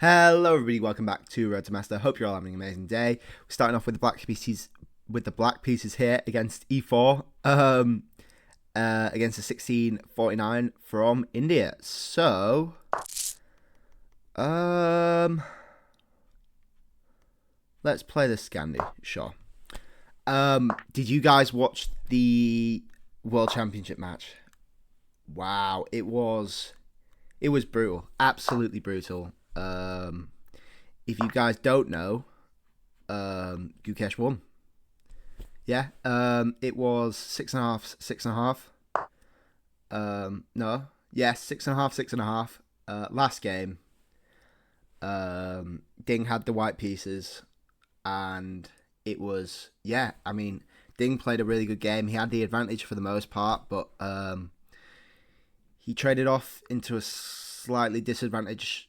Hello, everybody. Welcome back to Road to Master. Hope you're all having an amazing day. We're starting off with the black pieces here against E4, against a 1649 from India. So, let's play the Scandi. Sure. Did you guys watch the World Championship match? Wow, it was brutal, absolutely brutal. If you guys don't know, Gukesh won. Yeah. It was six and a half, six and a half. No. Yeah, six and a half, six and a half. Last game, Ding had the white pieces, and it was yeah. I mean, Ding played a really good game. He had the advantage for the most part, but he traded off into a slightly disadvantageous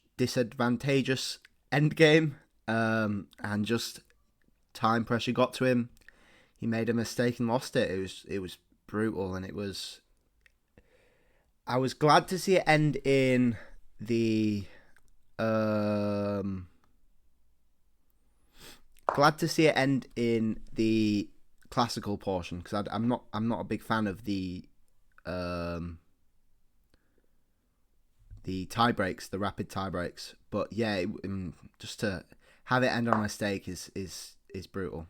end game, and just time pressure got to him. He made a mistake and lost it. It was brutal, and it was. I was glad to see it end in the. Glad to see it end in the classical portion because I'm not a big fan of the tie breaks, the rapid tie breaks. But yeah, just to have it end on a mistake is brutal.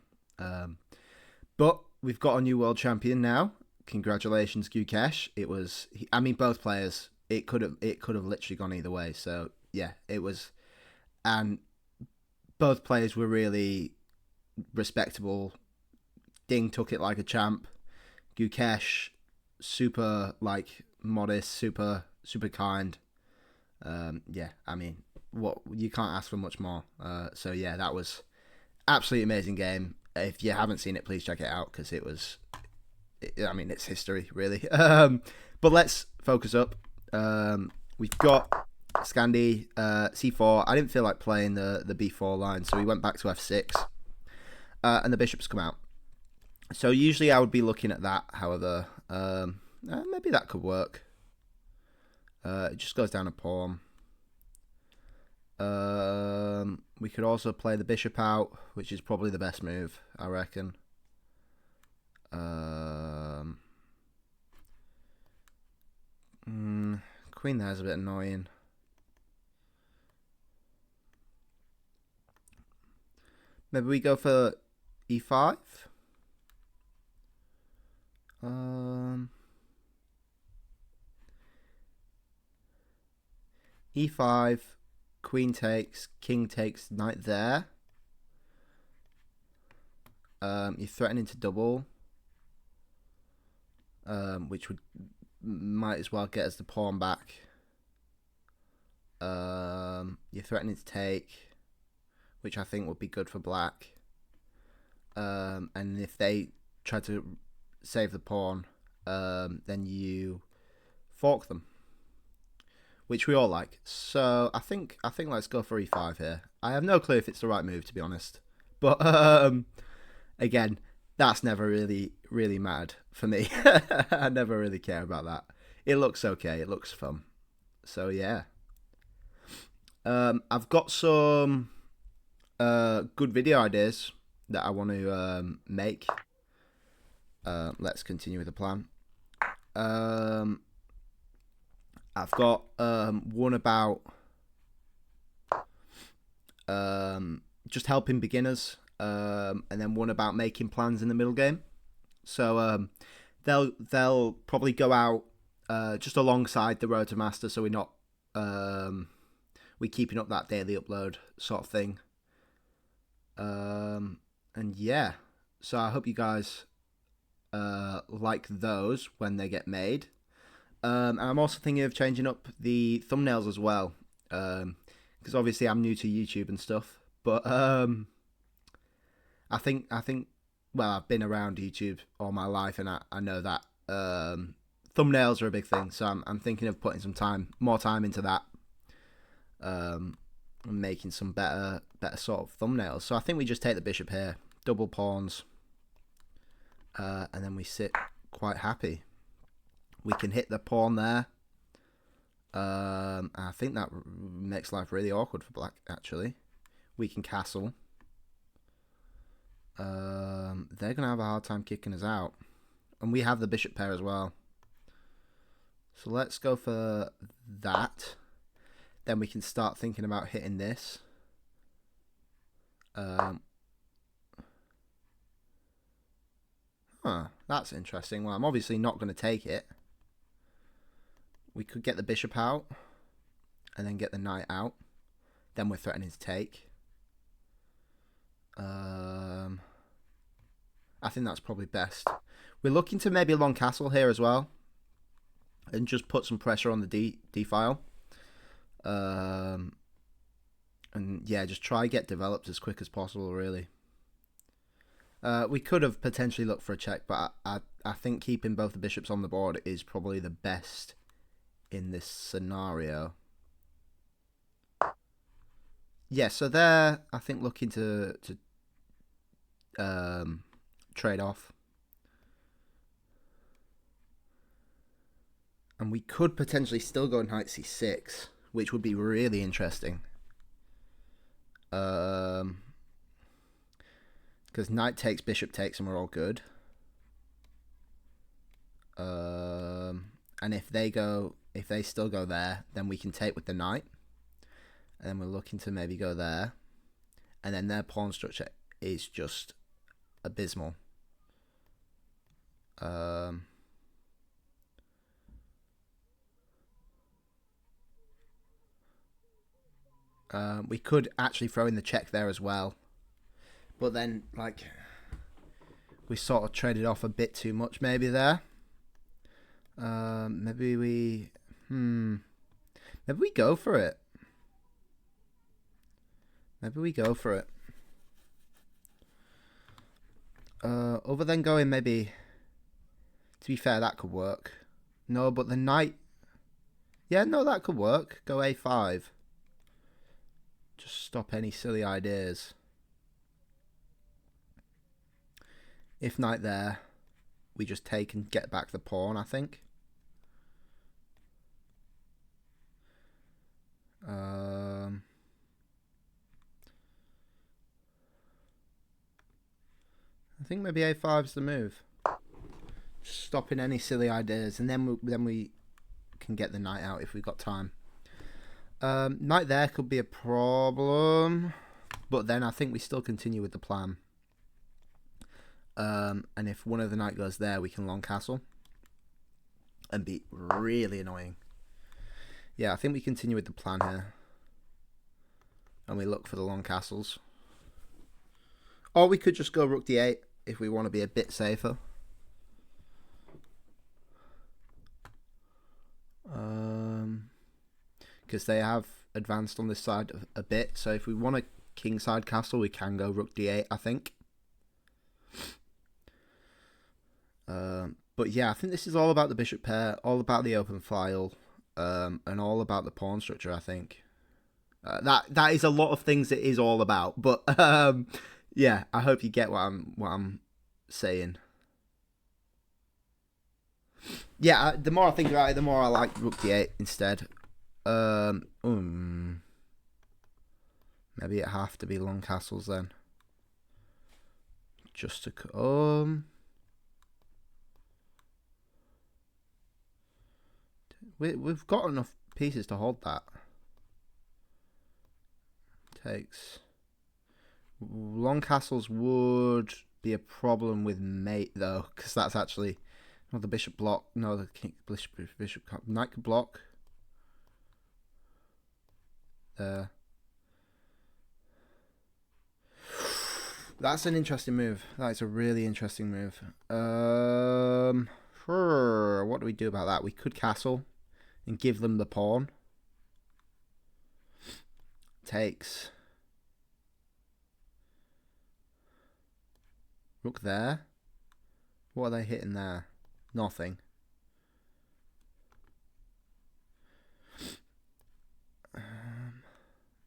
But we've got a new world champion now. Congratulations, Gukesh. It was. I mean, both players. It could have literally gone either way. So yeah, it was, and both players were really respectable. Ding took it like a champ. Gukesh, super like modest, super kind. Yeah, I mean, what you can't ask for much more. So yeah, that was absolutely amazing game. If you haven't seen it, please check it out because I mean, it's history really. But let's focus up. We've got Scandi C4. I didn't feel like playing the B4 line, so we went back to F6, and the bishops come out. So usually I would be looking at that. However, maybe that could work. It just goes down a pawn. We could also play the bishop out, which is probably the best move, I reckon. Queen there is a bit annoying. Maybe we go for E5. E5, queen takes, king takes, knight there. You're threatening to double, which might as well get us the pawn back. You're threatening to take, which I think would be good for black. And if they try to save the pawn, then you fork them, which we all like. So I think let's go for E5 here. I have no clue if it's the right move, to be honest. But again, that's never really mattered for me. I never really care about that. It looks okay. It looks fun. So yeah. I've got some good video ideas that I want to make. Let's continue with the plan. I've got one about just helping beginners, and then one about making plans in the middle game. So they'll probably go out just alongside the Road to Master, so we're not we keeping up that daily upload sort of thing. And yeah, so I hope you guys like those when they get made. And I'm also thinking of changing up the thumbnails as well, because obviously I'm new to YouTube and stuff. But I think well, I've been around YouTube all my life, and I know that thumbnails are a big thing. So I'm thinking of putting more time into that, and making some better sort of thumbnails. So I think we just take the bishop here, double pawns, and then we sit quite happy. We can hit the pawn there. I think that makes life really awkward for black, actually. We can castle. They're going to have a hard time kicking us out. And we have the bishop pair as well. So let's go for that. Then we can start thinking about hitting this. That's interesting. Well, I'm obviously not going to take it. We could get the bishop out and then get the knight out. Then we're threatening to take. I think that's probably best. We're looking to maybe long castle here as well, and just put some pressure on the D file. And yeah, just try get developed as quick as possible, really. We could have potentially looked for a check, but I think keeping both the bishops on the board is probably the best in this scenario. Yeah, so they're, I think, looking to trade off. And we could potentially still go knight c6, which would be really interesting. Because knight takes, bishop takes, and we're all good. And if they still go there, then we can take with the knight. And then we're looking to maybe go there. And then their pawn structure is just abysmal. We could actually throw in the check there as well. But then, like, we sort of traded off a bit too much maybe there. Maybe we go for it. Maybe we go for it. Other than going maybe, to be fair, that could work. No, but the knight, yeah, no, that could work. Go a5. Just stop any silly ideas. If knight there, we just take and get back the pawn, I think. I think maybe a5 is the move. Just stopping any silly ideas, and then we can get the knight out if we've got time. Knight there could be a problem, but then I think we still continue with the plan. And if one of the knight goes there, we can long castle and be really annoying. Yeah, I think we continue with the plan here, and we look for the long castles. Or we could just go rook d8 if we want to be a bit safer. Because they have advanced on this side a bit. So if we want a kingside castle, we can go rook d8, I think. But yeah, I think this is all about the bishop pair, all about the open file, and all about the pawn structure, I think. That is a lot of things it is all about. But yeah, I hope you get what I'm saying. Yeah, the more I think about it, the more I like rook d8 instead. Maybe it have to be long castles then. Just to we've got enough pieces to hold that. Takes long castles would be a problem with mate though, because that's actually the bishop block. No, the king bishop knight could block. There. That's an interesting move. That's a really interesting move. What do we do about that? We could castle and give them the pawn. Takes. Rook there. What are they hitting there? Nothing.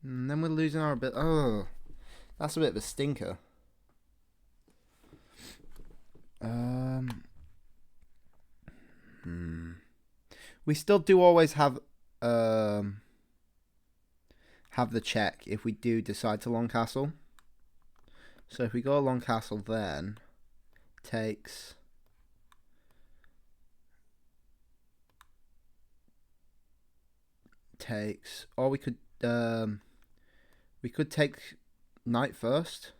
And then we're losing our bit. Oh, that's a bit of a stinker. We still do always have have the check if we do decide to long castle. So if we go long castle, then takes or we could take knight first.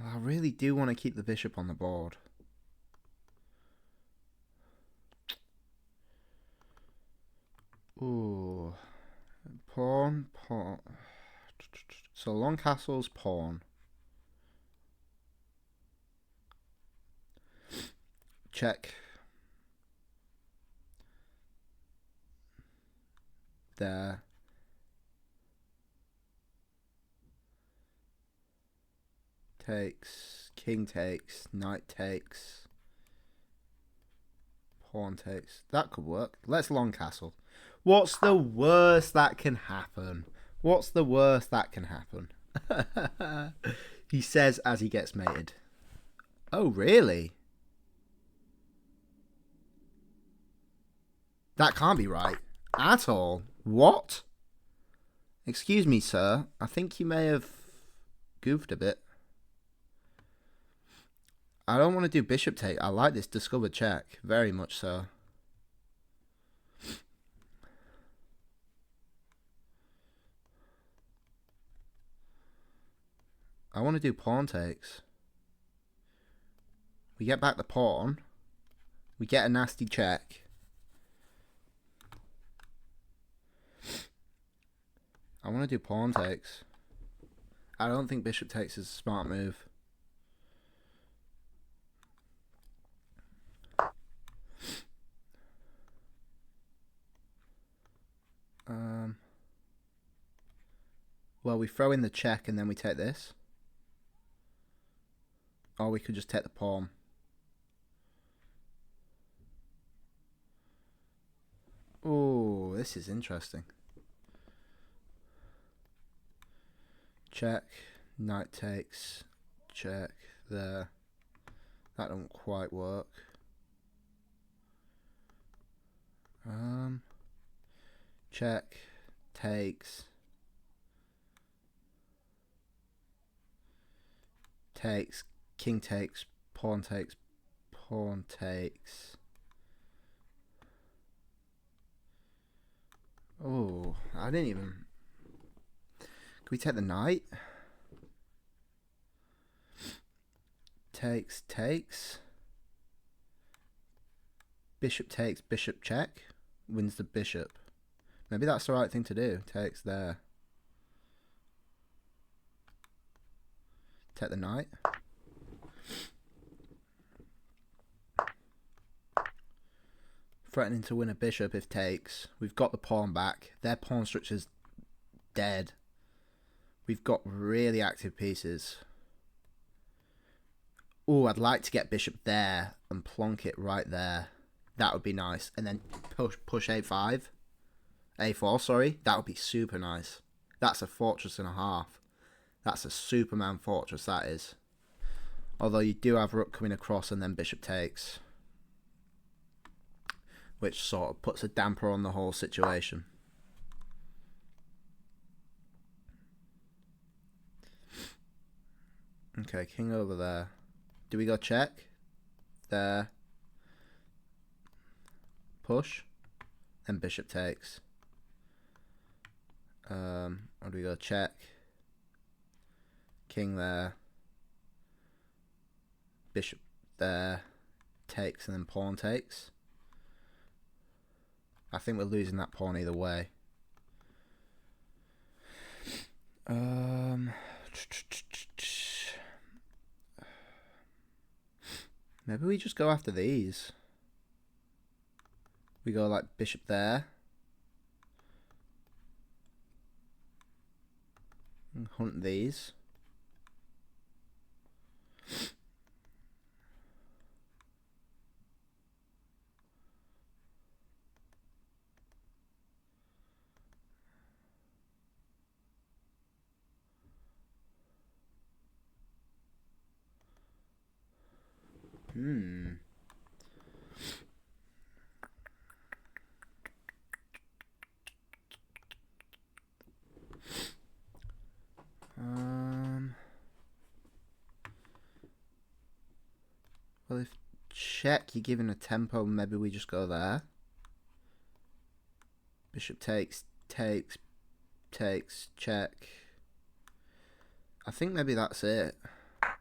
I really do want to keep the bishop on the board. Ooh, pawn. So long castle's pawn. Check. There. Takes. King takes. Knight takes. Pawn takes. That could work. Let's long castle. What's the worst that can happen? What's the worst that can happen? He says as he gets mated. Oh, really? That can't be right. At all. What? Excuse me, sir. I think you may have goofed a bit. I don't want to do bishop take. I like this discovered check. Very much so. I want to do pawn takes. We get back the pawn. We get a nasty check. I want to do pawn takes. I don't think bishop takes is a smart move. Well, we throw in the check and then we take this. Or we could just take the pawn. Oh, this is interesting. Check. Knight takes. Check. There. That don't quite work. Check. Takes. Takes. King takes. Pawn takes. Pawn takes. Oh, I didn't even... Can we take the knight? Takes. Bishop takes, bishop check. Wins the bishop. Maybe that's the right thing to do. Takes there. Take the knight. Threatening to win a bishop if takes. We've got the pawn back. Their pawn structure's dead. We've got really active pieces. Oh, I'd like to get bishop there and plonk it right there. That would be nice. And then push a5. A4, sorry. That would be super nice. That's a fortress and a half. That's a Superman fortress, that is. Although you do have rook coming across and then bishop takes. Which sort of puts a damper on the whole situation. Okay, king over there. Do we go check? There. Push. And bishop takes. Or do we go check? King there. Bishop there. Takes and then pawn takes. I think we're losing that pawn either way. Maybe we just go after these. We go like bishop there. And hunt these. Well, if check, you're given a tempo, maybe we just go there. Bishop takes, check. I think maybe that's it.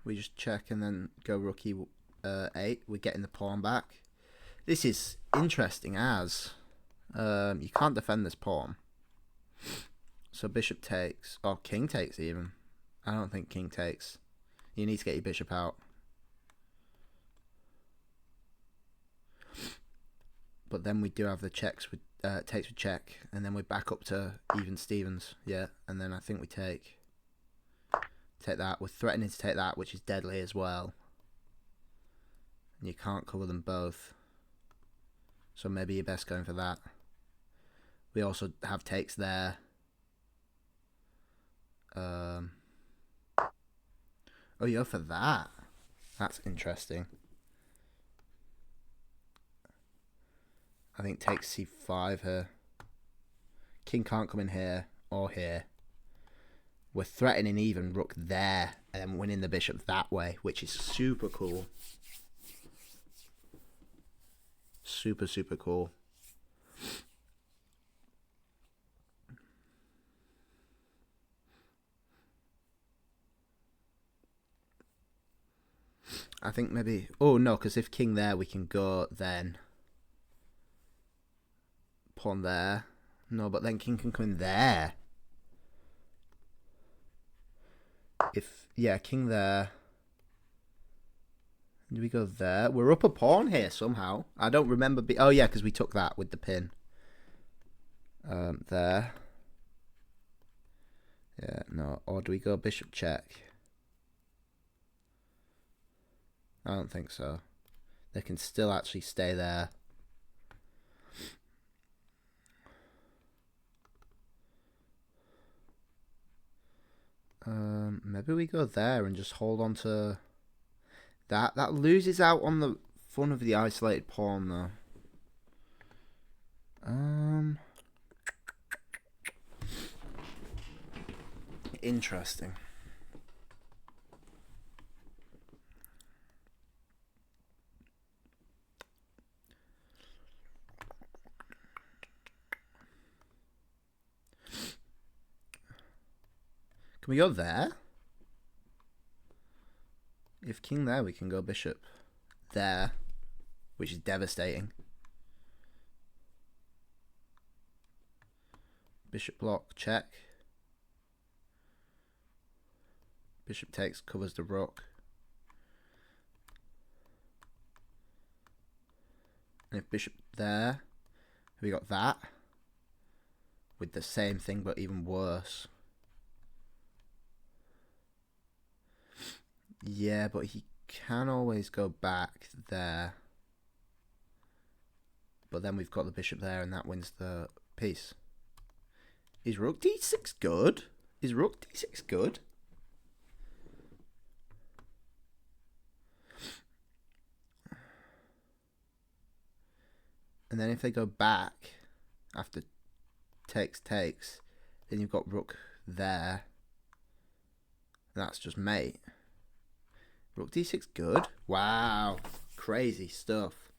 We just check and then go rook e8. We're getting the pawn back. This is interesting as you can't defend this pawn. So bishop takes, or king takes even. I don't think king takes. You need to get your bishop out. But then we do have the checks with takes with check, and then we're back up to even Stevens. Yeah, and then I think we take that. We're threatening to take that, which is deadly as well. And you can't cover them both. So maybe you're best going for that. We also have takes there. Oh, you're for that. That's interesting. I think takes c5 here. King can't come in here or here. We're threatening even rook there and then winning the bishop that way, which is super cool. Super, super cool. I think maybe... Oh, no, because if king there, we can go then. Pawn there. No, but then king can come in there. Yeah, king there. Do we go there? We're up a pawn here somehow. I don't remember... Oh, yeah, because we took that with the pin. There. Yeah, no. Or do we go bishop check? I don't think so. They can still actually stay there. Maybe we go there and just hold on to that. That loses out on the fun of the isolated pawn, though. Interesting. Can we go there? If king there, we can go bishop there, which is devastating. Bishop block, check. Bishop takes, covers the rook. And if bishop there, we got that. With the same thing, but even worse. Yeah, but he can always go back there. But then we've got the bishop there, and that wins the piece. Is rook d6 good? Is rook d6 good? And then if they go back after takes, then you've got rook there. That's just mate. Rook d6 good? Wow. Crazy stuff.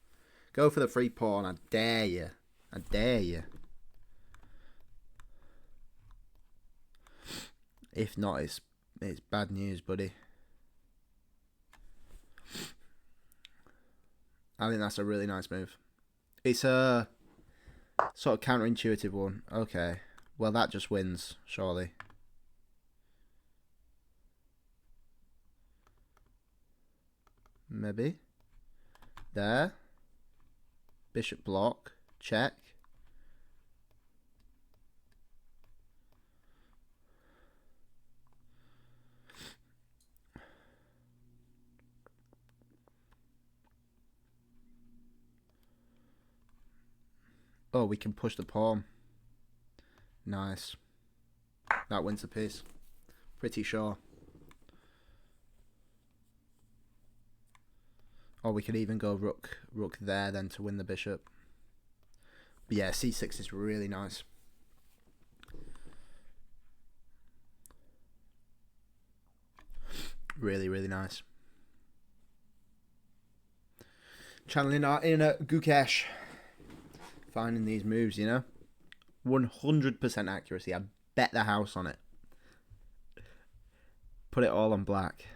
Go for the free pawn. I dare you. I dare you. If not, it's bad news, buddy. I think that's a really nice move. It's a sort of counterintuitive one. Okay. Well, that just wins, surely. Maybe. There. Bishop block. Check. Oh, we can push the pawn. Nice. That wins the piece. Pretty sure. Or we could even go rook there then to win the bishop. But yeah, c6 is really nice. Really, really nice. Channeling our inner Gukesh. Finding these moves, you know? 100% accuracy. I bet the house on it. Put it all on black.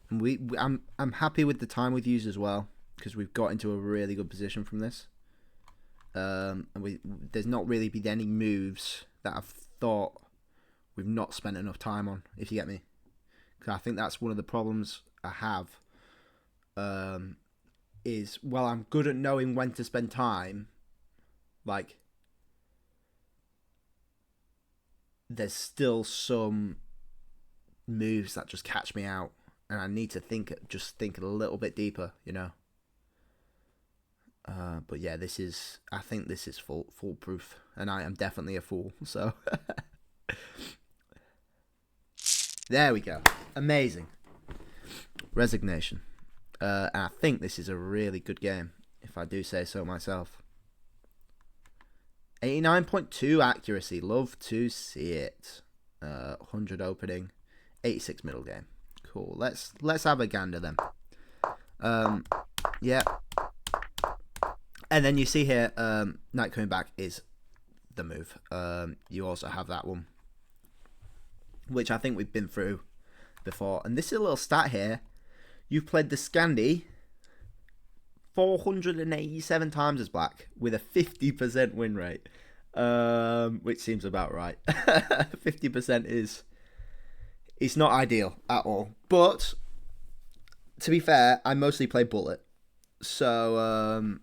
And I'm happy with the time we've used as well, because we've got into a really good position from this. And there's not really been any moves that I've thought we've not spent enough time on, if you get me. Because I think that's one of the problems I have. Is, well, I'm good at knowing when to spend time. Like, there's still some moves that just catch me out, and I need to think a little bit deeper, you know. But yeah, I think this is foolproof, and I am definitely a fool. So there we go, amazing resignation. And I think this is a really good game, if I do say so myself. 89.2 accuracy, love to see it. 100 opening, 86 middle game. Cool. Let's have a gander then. Yeah. And then you see here, Knight coming back is the move. You also have that one, which I think we've been through before. And this is a little stat here. You've played the Scandi 487 times as black with a 50% win rate, which seems about right. 50% it's not ideal at all. But to be fair, I mostly play bullet, so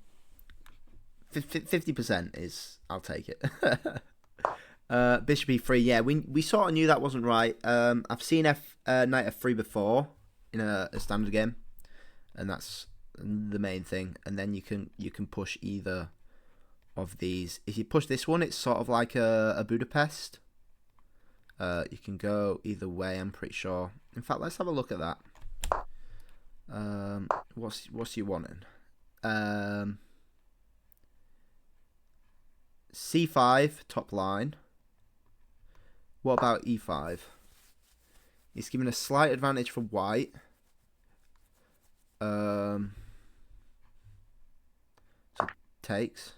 50% is, I'll take it. Bishop e3, yeah, we sort of knew that wasn't right. I've seen Knight f3 before in a standard game, and that's the main thing. And then you can push either of these. If you push this one, it's sort of like a Budapest. You can go either way, I'm pretty sure. In fact, let's have a look at that. What's you wanting? C5 top line. What about E5? He's given a slight advantage for white. So takes.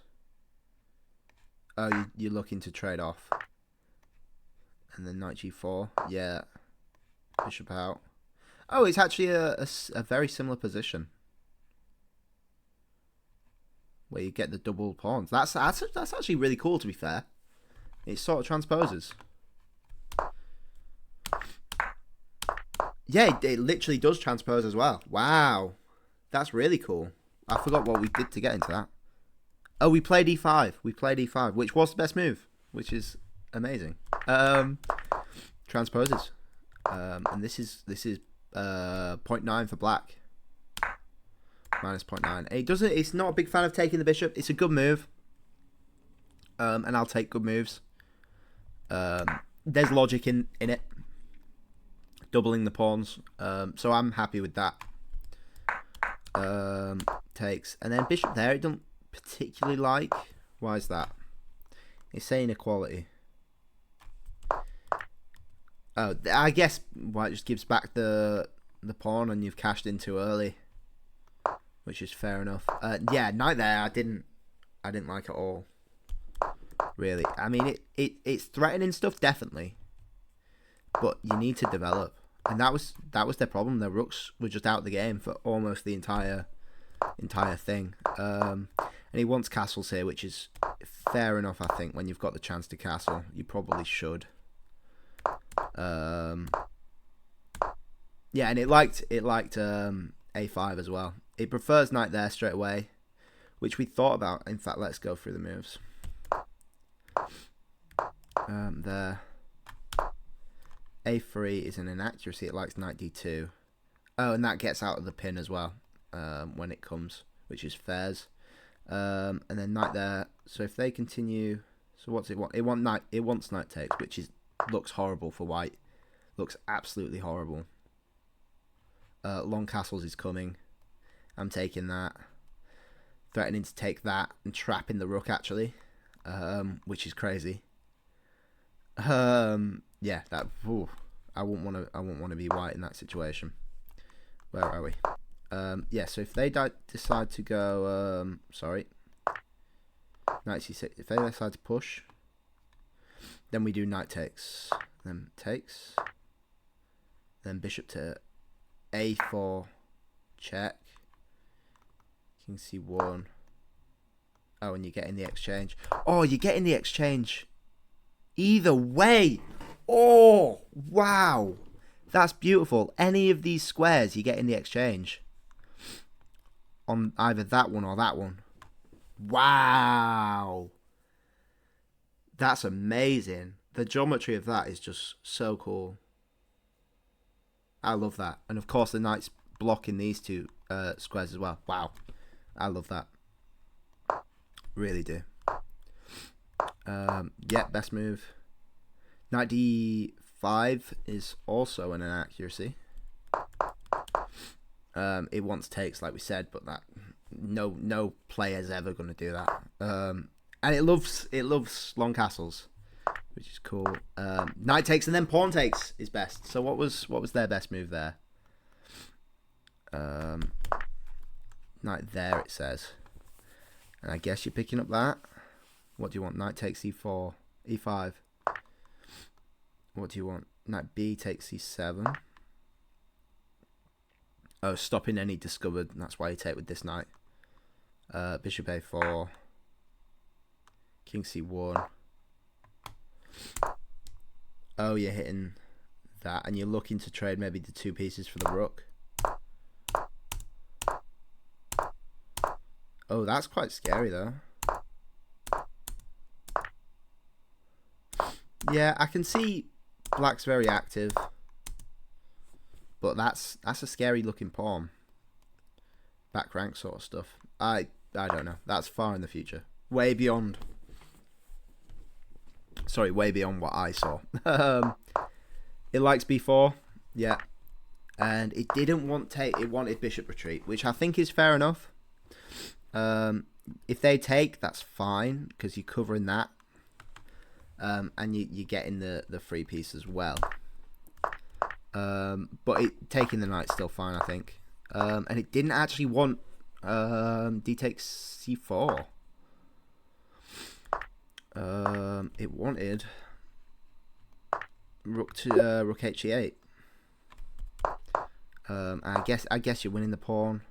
Oh, you're looking to trade off. And then Knight G4. Yeah. Bishop out. Oh, it's actually a very similar position, where you get the double pawns. That's actually really cool, to be fair. It sort of transposes. Yeah, it literally does transpose as well. Wow. That's really cool. I forgot what we did to get into that. Oh, we played E5. We played E5, which was the best move, which is amazing. Transposes. And this is 0.9 for black. Minus 0.9. It's not a big fan of taking the bishop. It's a good move. And I'll take good moves. There's logic in it. Doubling the pawns. So I'm happy with that. Takes. And then bishop there, it don't particularly like. Why is that? It's saying equality. Oh, I guess white just gives back the pawn and you've cashed in too early, which is fair enough. Yeah, knight there, I didn't like at all. Really, I mean it's threatening stuff definitely, but you need to develop, and that was their problem. Their rooks were just out of the game for almost the entire thing. And he wants castles here, which is fair enough. I think when you've got the chance to castle, you probably should. Yeah, and it liked a5 as well. It prefers knight there straight away, which we thought about. In fact, let's go through the moves. There. A3 is an inaccuracy. It likes knight d2. Oh, and that gets out of the pin as well when it comes, which is fairs. And then knight there. So if they continue, so what's it want? It wants knight takes, which looks horrible for white. Looks absolutely horrible. Long castles is coming. I'm taking that. Threatening to take that and trapping the rook actually, which is crazy. Yeah, that. Ooh, I wouldn't want to be white in that situation. Where are we? Yeah. So if they decide to go, sorry, knight c6. If they decide to push, then we do knight takes, then takes, then bishop to a4, check, king c1. Oh, and you're getting the exchange. Oh, you're getting the exchange. Either way. Oh, wow. That's beautiful. Any of these squares, you get in the exchange. On either that one or that one. Wow. That's amazing. The geometry of that is just so cool. I love that. And of course, the knight's blocking these two squares as well. Wow. I love that. Really do. Yeah, best move. Knight d5 is also an inaccuracy. It wants takes, like we said, but that no player's ever going to do that. And it loves long castles, which is cool. Knight takes and then pawn takes is best. So what was their best move there? Knight there, it says. And I guess you're picking up that. What do you want? Knight takes e4, e5. What do you want? Knight b takes c7. Oh, stopping any discovered. That's why you take with this knight. Bishop a4. King c1. Oh, you're hitting that. And you're looking to trade maybe the two pieces for the rook. Oh, that's quite scary, though. Yeah, I can see black's very active. But that's a scary looking pawn. Back rank sort of stuff. I don't know. That's far in the future. Way beyond. Sorry, way beyond what I saw. It likes b4. Yeah. And it didn't want take. It wanted bishop retreat, which I think is fair enough. If they take, that's fine because you're covering that. And you're getting the free piece as well. But taking the knight's still fine, I think. And it didn't actually want d takes c4. It wanted rook to rook h8. I guess you're winning the pawn.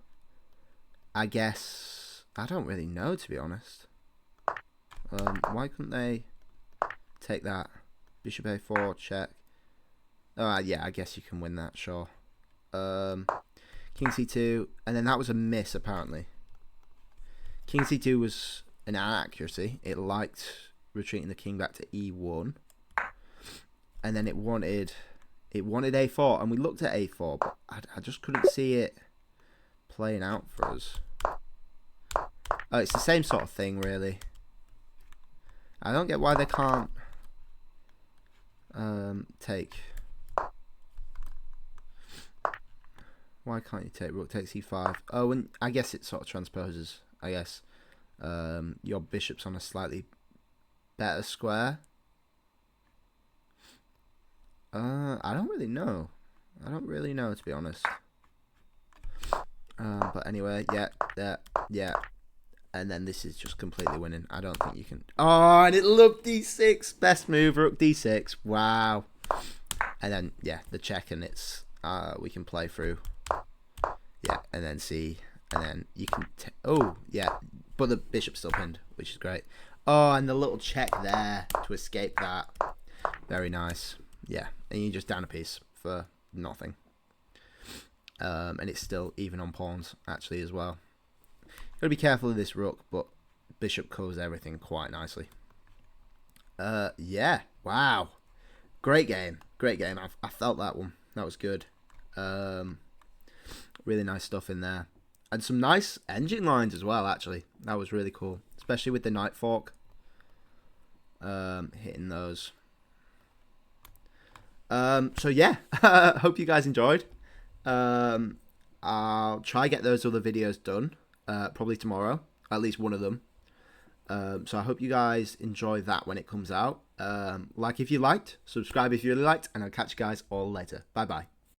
I guess I don't really know, to be honest. Why couldn't they take that? Bishop a4, check. Yeah, I guess you can win that, sure. King c2, and then that was a miss, apparently. King c2 was an inaccuracy. It liked retreating the king back to e1. And then it wanted a4, and we looked at a4, but I just couldn't see it playing out for us. Oh, it's the same sort of thing, really. I don't get why they can't take. Why can't you take rook takes e5? Oh, and I guess it sort of transposes. I guess your bishop's on a slightly better square. I don't really know. I don't really know, to be honest. But anyway, yeah. And then this is just completely winning. I don't think you can. Oh, and it looked d6. Best move, rook d6. Wow. And then, yeah, the check, and it's we can play through. Yeah, and then see, and then you can. Oh, yeah, but the bishop's still pinned, which is great. Oh, and the little check there to escape that. Very nice. Yeah, and you just down a piece for nothing. And it's still even on pawns, actually, as well. Gotta be careful of this rook, but bishop covers everything quite nicely. Yeah, wow. Great game. Great game. I felt that one. That was good. Really nice stuff in there. And some nice engine lines as well, actually. That was really cool. Especially with the knight fork. Hitting those. So yeah, hope you guys enjoyed. I'll try get those other videos done. Probably tomorrow. At least one of them. So I hope you guys enjoy that when it comes out. Like if you liked, subscribe if you really liked, and I'll catch you guys all later. Bye bye.